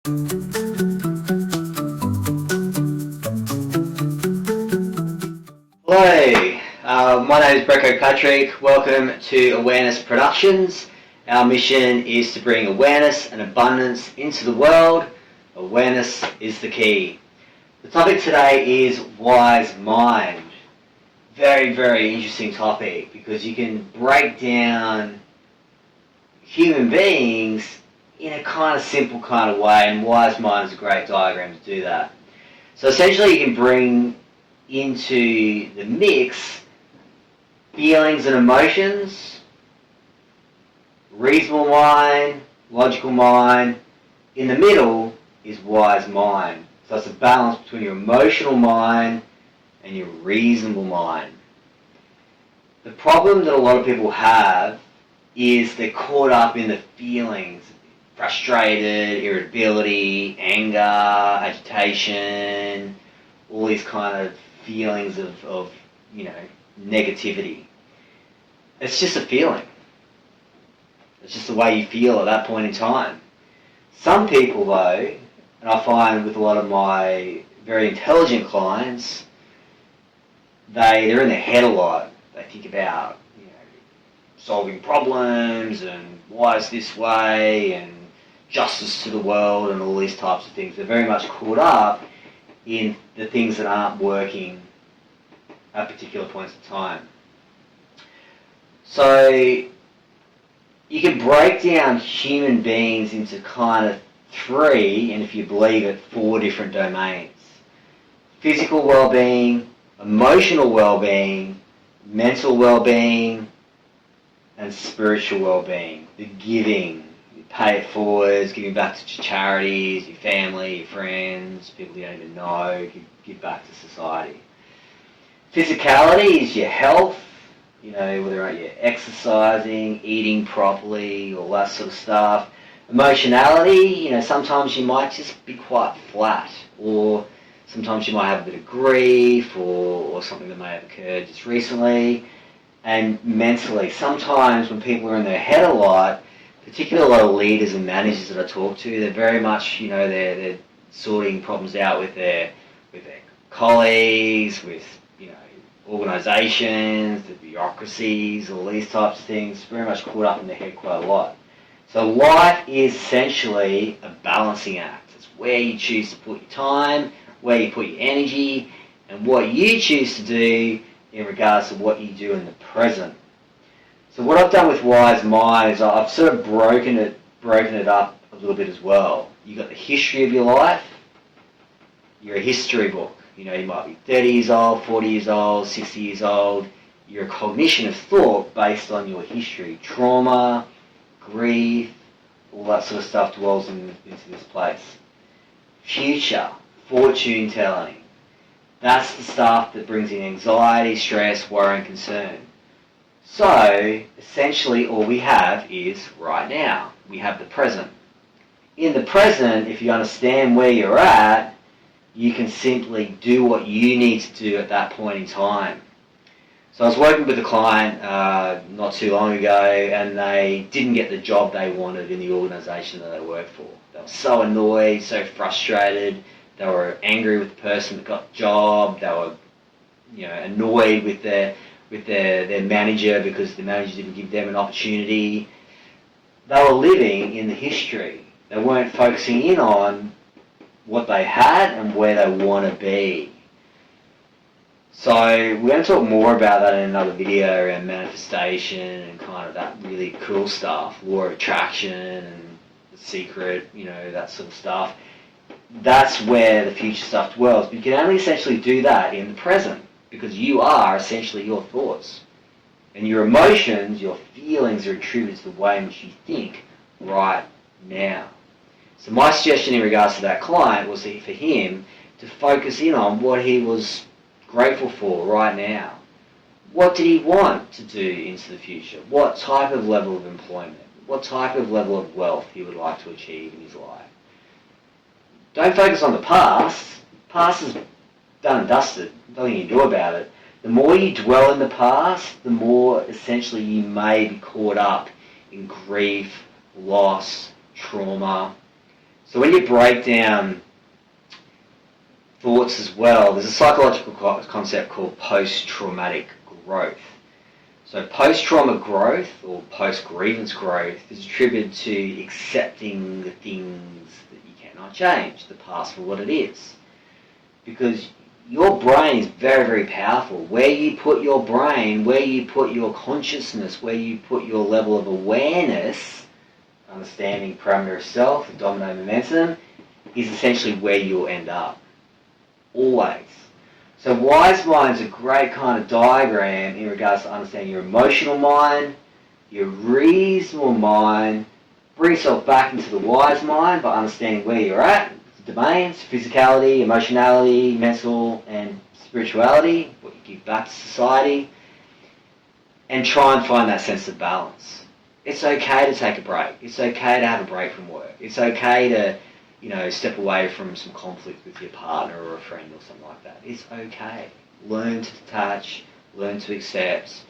Hello, my name is Brecco Patrick. Welcome to Awareness Productions. Our mission is to bring awareness and abundance into the world. Awareness is the key. The topic today is wise mind. Very, very interesting topic because you can break down human beings in a kind of simple kind of way, and wise mind is a great diagram to do that. So essentially you can bring into the mix feelings and emotions, reasonable mind, logical mind. In the middle is wise mind. So it's a balance between your emotional mind and your reasonable mind. The problem that a lot of people have is they're caught up in the feelings, frustrated, irritability, anger, agitation, all these kind of feelings of negativity. It's just a feeling. It's just the way you feel at that point in time. Some people though, and I find with a lot of my very intelligent clients, they're in their head a lot. They think about solving problems and why is this way and justice to the world and all these types of things. They're very much caught up in the things that aren't working at particular points of time. So you can break down human beings into kind of three, and if you believe it, 4 different domains. Physical well-being, emotional well-being, mental well-being, and spiritual well-being. The giving. Pay it forwards, giving back to charities, your family, your friends, people you don't even know, give back to society. Physicality is your health, whether you're exercising, eating properly, all that sort of stuff. Emotionality, sometimes you might just be quite flat, or sometimes you might have a bit of grief, or something that may have occurred just recently. And mentally, sometimes when people are in their head a lot, particularly a lot of leaders and managers that I talk to, they're very much, they're sorting problems out with their colleagues, with, organisations, the bureaucracies, all these types of things, very much caught up in their head quite a lot. So life is essentially a balancing act. It's where you choose to put your time, where you put your energy, and what you choose to do in regards to what you do in the present. So what I've done with Wise Mind is I've sort of broken it up a little bit as well. You've got the history of your life. You're a history book. You might be 30 years old, 40 years old, 60 years old. You're a cognition of thought based on your history. Trauma, grief, all that sort of stuff dwells into this place. Future, fortune telling. That's the stuff that brings in anxiety, stress, worry and concern. So, essentially all we have is right now. We have the present. In the present, if you understand where you're at, you can simply do what you need to do at that point in time. So I was working with a client not too long ago, and they didn't get the job they wanted in the organisation that they worked for. They were so annoyed, so frustrated. They were angry with the person that got the job. They were annoyed with their manager because the manager didn't give them an opportunity. They were living in the history. They weren't focusing in on what they had and where they want to be. So we're going to talk more about that in another video around manifestation and kind of that really cool stuff, law of attraction and the secret, that sort of stuff. That's where the future stuff dwells. But you can only essentially do that in the present, because you are essentially your thoughts. And your emotions, your feelings are attributed to the way in which you think right now. So my suggestion in regards to that client was for him to focus in on what he was grateful for right now. What did he want to do into the future? What type of level of employment? What type of level of wealth he would like to achieve in his life? Don't focus on the past. The past is done and dusted. Nothing you can do about it. The more you dwell in the past, the more essentially you may be caught up in grief, loss, trauma. So when you break down thoughts as well, there's a psychological concept called post-traumatic growth. So post-trauma growth or post-grievance growth is attributed to accepting the things that you cannot change, the past for what it is. Because your brain is very, very powerful. Where you put your brain, where you put your consciousness, where you put your level of awareness, understanding parameter of self, domino momentum, is essentially where you'll end up. Always. So wise mind's a great kind of diagram in regards to understanding your emotional mind, your reasonable mind. Bring yourself back into the wise mind by understanding where you're at, the domains, physicality, emotionality, mental and spirituality, what you give back to society, and try and find that sense of balance. It's okay to take a break. It's okay to have a break from work. It's okay to step away from some conflict with your partner or a friend or something like that. It's okay. Learn to detach, learn to accept,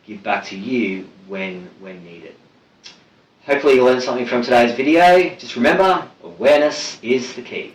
give back to you when needed. Hopefully you learned something from today's video. Just remember, awareness is the key.